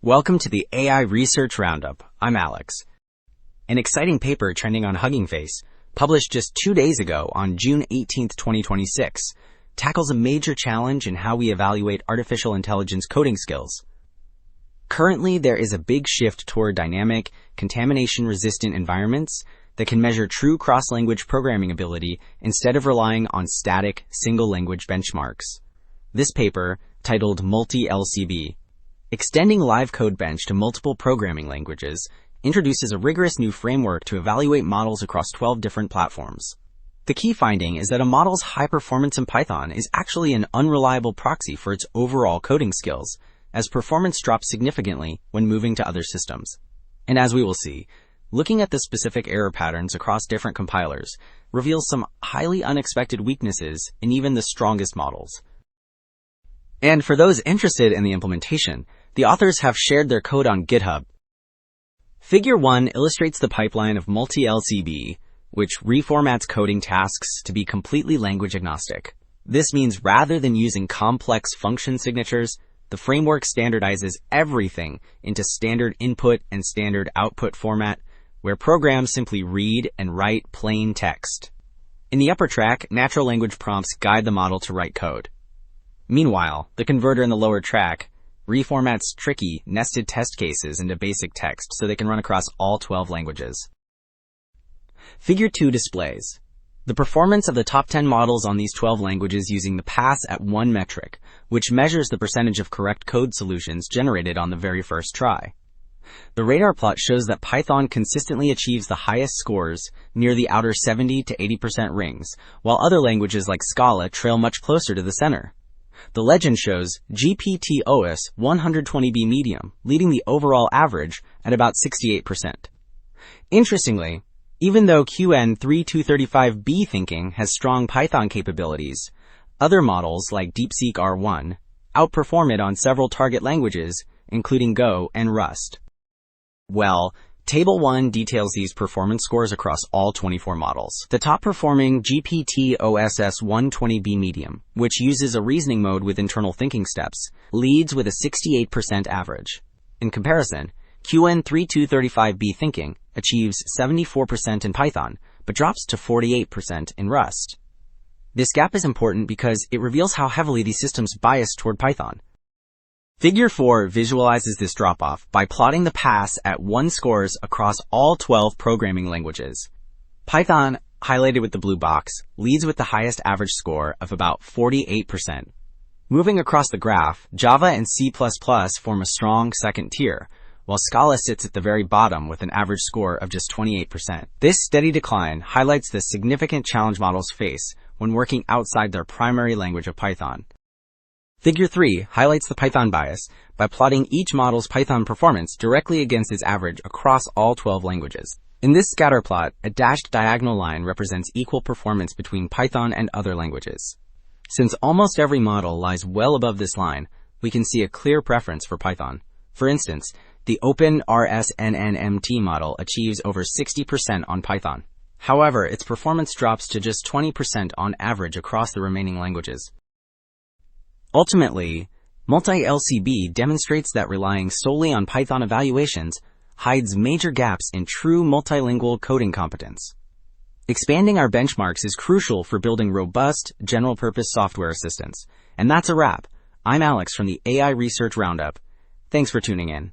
Welcome to the AI Research Roundup. I'm Alex. An exciting paper trending on Hugging Face, published just 2 days ago on June 18, 2026, tackles a major challenge in how we evaluate artificial intelligence coding skills. Currently, there is a big shift toward dynamic, contamination-resistant environments that can measure true cross-language programming ability instead of relying on static, single-language benchmarks. This paper, titled Multi-LCB, Extending Live Code Bench to Multiple Programming Languages, introduces a rigorous new framework to evaluate models across 12 different platforms. The key finding is that a model's high performance in Python is actually an unreliable proxy for its overall coding skills, as performance drops significantly when moving to other systems. And as we will see, looking at the specific error patterns across different compilers reveals some highly unexpected weaknesses in even the strongest models. And for those interested in the implementation, the authors have shared their code on GitHub. Figure 1 illustrates the pipeline of Multi-LCB, which reformats coding tasks to be completely language agnostic. This means rather than using complex function signatures, the framework standardizes everything into standard input and standard output format, where programs simply read and write plain text. In the upper track, natural language prompts guide the model to write code. Meanwhile, the converter in the lower track reformats tricky, nested test cases into basic text so they can run across all 12 languages. Figure 2 displays the performance of the top 10 models on these 12 languages using the pass-at-1 metric, which measures the percentage of correct code solutions generated on the very first try. The radar plot shows that Python consistently achieves the highest scores near the outer 70 to 80% rings, while other languages like Scala trail much closer to the center. The legend shows GPT-OS 120B medium, leading the overall average at about 68%. Interestingly, even though QN3235B thinking has strong Python capabilities, other models like DeepSeek R1 outperform it on several target languages, including Go and Rust. Well, Table 1 details these performance scores across all 24 models. The top-performing GPT-OS 120B medium, which uses a reasoning mode with internal thinking steps, leads with a 68% average. In comparison, QN3235B thinking achieves 74% in Python, but drops to 48% in Rust. This gap is important because it reveals how heavily these systems bias toward Python. Figure 4 visualizes this drop-off by plotting the pass-at-1 scores across all 12 programming languages. Python, highlighted with the blue box, leads with the highest average score of about 48%. Moving across the graph, Java and C++ form a strong second tier, while Scala sits at the very bottom with an average score of just 28%. This steady decline highlights the significant challenge models face when working outside their primary language of Python. Figure 3 highlights the Python bias by plotting each model's Python performance directly against its average across all 12 languages. In this scatter plot, a dashed diagonal line represents equal performance between Python and other languages. Since almost every model lies well above this line, we can see a clear preference for Python. For instance, the OpenRSNNMT model achieves over 60% on Python. However, its performance drops to just 20% on average across the remaining languages. Ultimately, Multi-LCB demonstrates that relying solely on Python evaluations hides major gaps in true multilingual coding competence. Expanding our benchmarks is crucial for building robust, general-purpose software assistants. And that's a wrap. I'm Alex from the AI Research Roundup. Thanks for tuning in.